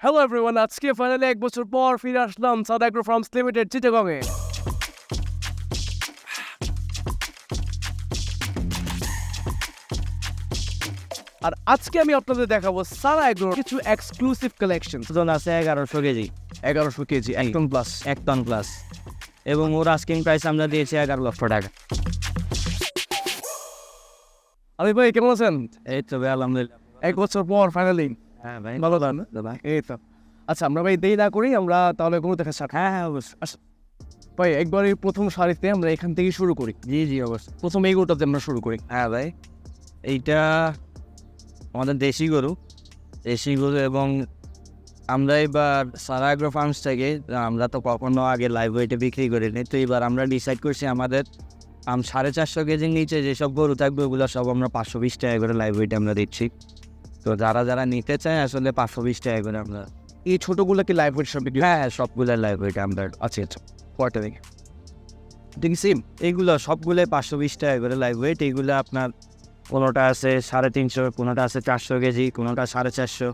Hello everyone, আজকে finally এক বছর পর ফিরে আসলাম সাউথ অ্যাগ্রো ফার্মস লিমিটেড চিটাগংয়ে। আর আজকে আমি আপনাদের দেখাবো সারা অ্যাগ্রোর কিছু এক্সক্লুসিভ কালেকশন। ওজন আছে 1100 kg, 1100 kg, 1 ton plus. 1 ton plus, এবং ওর আস্কিং প্রাইস আমরা দিয়েছি 11 লক্ষ টাকা। আমি ভাই কেমন আছেন? এই তো ভাই আলহামদুলিল্লাহ। এক বছর পর ফাইনালি হ্যাঁ ভাই, ভালো দান ভাই। এই তো। আচ্ছা আমরা ভাই দেরি না করি, আমরা তাহলে কোনো দেখা স্টার্ট। হ্যাঁ হ্যাঁ অবশ্যই। আচ্ছা ভাই, একবারই প্রথম সারিতে আমরা এখান থেকে শুরু করি। জি জি অবশ্যই। প্রথম এই গরুটাতে আমরা শুরু করি। হ্যাঁ ভাই, এইটা আমাদের দেশি গরু এবং আমরা এবার সারা অ্যাগ্রো ফার্মস থেকে, আমরা তো কখনো আগে লাইভ ওয়েটে বিক্রি করিনি, তো এবার আমরা ডিসাইড করছি আমাদের 450 কেজির নিচে যেসব গরু থাকবে ওগুলো সব আমরা 520 টাকা করে লাইভ ওয়েটে আমরা দিচ্ছি। তো যারা নিতে চায় আসলে 520 টাকা করে আমরা। এই ছোটগুলো কি লাইভ ওয়েট সব বিক্রি? হ্যাঁ হ্যাঁ, সবগুলো লাইভ ওয়েটে আমরা। আচ্ছা আচ্ছা, কয়টা দেখি দেখি সেম। এইগুলো সবগুলো 520 টাকা করে লাইভ ওয়েট। এইগুলো আপনার কোনোটা আছে 350, কোনোটা আছে 400 কেজি, কোনোটা 450,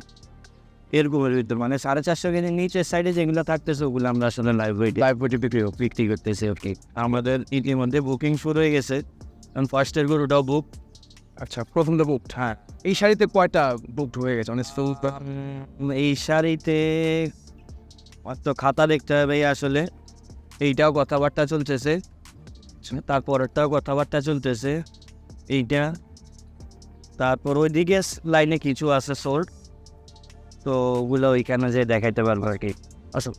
এরকমের ভিতর, মানে 450 কেজির নিচের সাইডে যেগুলো থাকতেছে ওগুলো আমরা আসলে লাইভ ওয়েটে বিক্রি করতেছি। ওকে, আমাদের ইতিমধ্যে বুকিং শুরু হয়ে গেছে, কারণ ফার্স্টের গরুটাও বুক। আচ্ছা, প্রথমটা বুকড। হ্যাঁ, এই শাড়িতে কয়টা বুকড হয়ে গেছে? অনেক ফুল। এই শাড়িতে অত খাতা দেখতে হবে আসলে। এইটাও কথাবার্তা চলতেছে, তারপরেরটাও কথাবার্তা চলতেছে, এইটা। তারপর ওইদিকে লাইনে কিছু আছে সোল্ড, তো ওগুলো ওইখানে যে দেখাইতে পারবো আর কি। আসল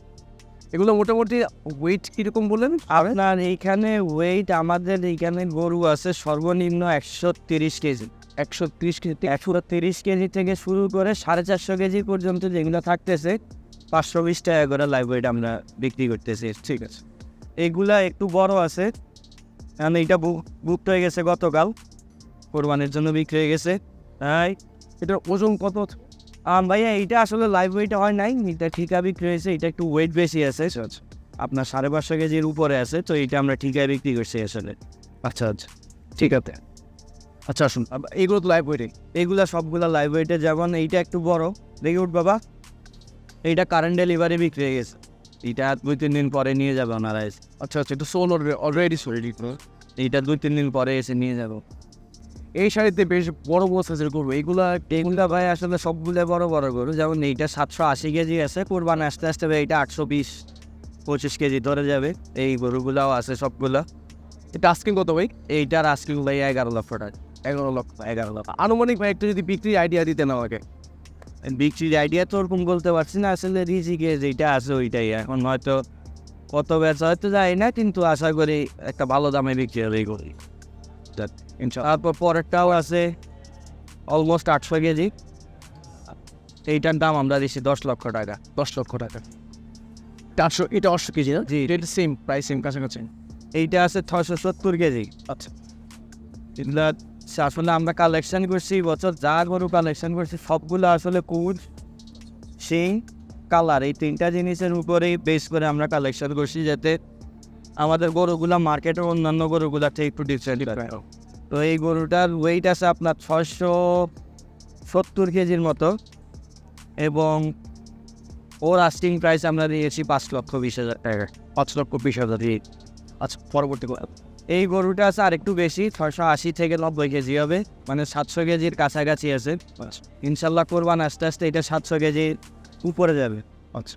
এগুলো মোটামুটি ওয়েট কীরকম বললেন? আপনার এইখানে ওয়েট, আমাদের এইখানে গরু আছে সর্বনিম্ন 130 কেজি। 130 কেজি। 130 কেজি থেকে শুরু করে 450 কেজি পর্যন্ত যেগুলো থাকতেছে 520 টাকা করে লাইভ ওয়েট আমরা বিক্রি করতেছি। ঠিক আছে, এইগুলা একটু বড় আছে, কারণ এইটা বুকড হয়ে গেছে গতকাল, কোরবানির জন্য বিক্রি হয়ে গেছে। তাই এটার ওজন কত? ভাইয়া এইটা আসলে লাইভ ওয়েট হয় নাই, এটা ঠিকা বিক্রি হয়েছে। এটা একটু ওয়েট বেশি আছে, আপনার 550 কেজির উপরে আছে, তো এইটা আমরা ঠিকায় বিক্রি করছি আসলে। আচ্ছা আচ্ছা, ঠিক আছে। আচ্ছা আসুন, এইগুলো তো লাইভ ওয়েটে। এইগুলা সবগুলা লাইভ ওয়েটে। যেমন এইটা একটু বড়, দেখি উঠ বাবা, এইটা কারেন্ট ডেলিভারি বিক্রি হয়ে গেছে। এইটা 2-3 দিন পরে নিয়ে যাবে ওনারা এসে। আচ্ছা আচ্ছা, এটা সোল অলরেডি সোল্ড। এইটা 2-3 দিন পরে এসে নিয়ে যাবো। এই শাড়িতে বেশ বড় বড় সাইজের গরু, এইগুলা এগুলা ভাই আসলে সবগুলো বড় বড় গরু। যেমন এইটা 780 কেজি আছে, কোরবানি আস্তে আস্তে ভাই এটা 820-25 কেজি ধরে যাবে। এই গরুগুলাও আছে সবগুলা। এটা আস্কিং কত ভাই? এইটার আস্কিং ভাই 11 লক্ষ টাকা। 11 লক্ষ। 11 লক্ষ। আনুমানিক ভাই একটু যদি বিক্রির আইডিয়া দিতেন আমাকে। বিক্রির আইডিয়া তো ওরকম বলতে পারছি না, আসলে রিজিকে যেটা আছে ওইটাই। এখন হয়তো কত বেচা হয়তো যায় না, কিন্তু আশা করি একটা ভালো দামে বিক্রি হবে এই গরু। তারপর পরেরটাও আছে অলমোস্ট 800 কেজি, এইটার দাম আমরা দিচ্ছি 10 লক্ষ টাকা। 10 লক্ষ টাকা। 400, এটা 800 কেজি না? জি। এটা সেম প্রাইস, সেম কাছাকাছি। এইটা আছে 670 কেজি। আচ্ছা, এগুলা আসলে আমরা কালেকশন করছি বছর, যা গরু কালেকশন করছি সবগুলো আসলে কুড, শিং, কালার, এই 3টা জিনিসের উপরেই বেস করে আমরা কালেকশন করছি, যাতে আমাদের গরুগুলা মার্কেটের অন্যান্য গরুগুলার থেকে একটু ডিফারেন্ট হয়। তো এই গরুটার ওয়েট আছে আপনার 670 কেজির মতো, এবং ওর আস্কিং প্রাইস আমরা দিয়েছি 5,20,000 টাকা। 5,20,000 দিয়ে। আচ্ছা, পরবর্তী এই গরুটা আছে আর একটু বেশি, 680 থেকে 90 কেজি হবে, মানে 700 কেজির কাছাকাছি আছে। ইনশাল্লাহ কোরবান আস্তে আস্তে এটা 700 কেজির উপরে যাবে। আচ্ছা,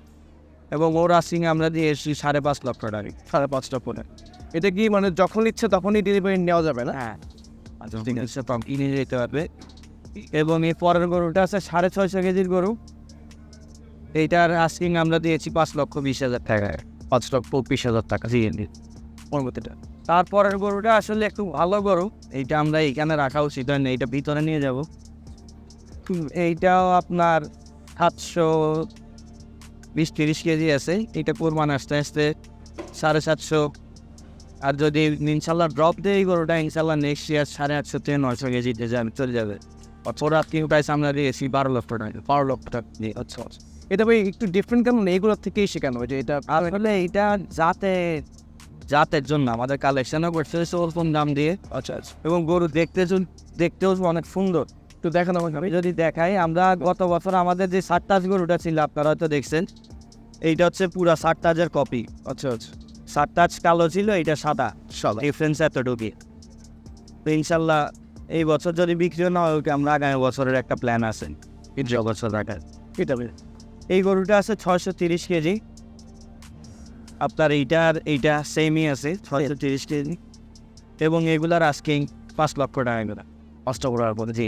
এবং ওর আস্কিং আমরা দিয়েছি 5.5 লক্ষ টাকা। 5.5 লক্ষ টাকা। এটা কি মানে যখন ইচ্ছে তখনই ডেলিভারি নেওয়া যাবে না? হ্যাঁ, আচ্ছা, কিনে যেতে পারবে। এবং এই পরের গরুটা আছে 650 কেজির গরু, এইটার আস্কিং আমরা দিয়েছি 5,20,000 টাকা। 5,20,000 টাকা। জি। পরবর্তীটা তারপরের গরুটা আসলে একটু ভালো গরু, এইটা আমরা এইখানে রাখা উচিত হয় না, এইটা ভিতরে নিয়ে যাব। এইটাও আপনার 720-30 কেজি আছে। এইটা কোরবান আস্তে আস্তে 750, আর যদি ইনশাল্লাহ ড্রপ দেয় এই গরুটা, ইনশাল্লাহ নেক্সট ইয়ার 850 থেকে 900 কেজিতে চলে যাবে। ওর আস্কিং প্রাইস আমরা দিয়েছি 12 লক্ষ টাকা। 12 লক্ষ টাকা। আচ্ছা আচ্ছা, এটা ভাই একটু ডিফারেন্ট কেন? এগুলোর থেকেই শেখানো যে এটা আসলে এইটা জাতের জন্য আমাদের কালেকশনও করতে হয়েছে অল্প দাম দিয়ে। আচ্ছা আচ্ছা, এবং গরু দেখতেও অনেক সুন্দর, একটু দেখান আমাকে। আমি যদি দেখাই, আমরা গত বছর আমাদের যে সারতাজ গরুটা ছিল আপনারা হয়তো দেখছেন, এইটা হচ্ছে পুরা সারতাজের কপি। আচ্ছা আচ্ছা, সারতাজ কালো ছিল, এইটা সাদা, সাদা। ডিফারেন্স এতটুকু। তো ইনশাল্লাহ এই বছর যদি বিক্রিও না হয়, আমরা আগামী বছরের একটা প্ল্যান আছে বছর রাখার। এটা বেশ। এই গরুটা আছে 630 কেজি, আপনার এইটা সেমই আছে 630 কেজি, এবং এগুলার আস্কিং 5 লক্ষ টাকা করে। পাঁচটা করার পরে জি।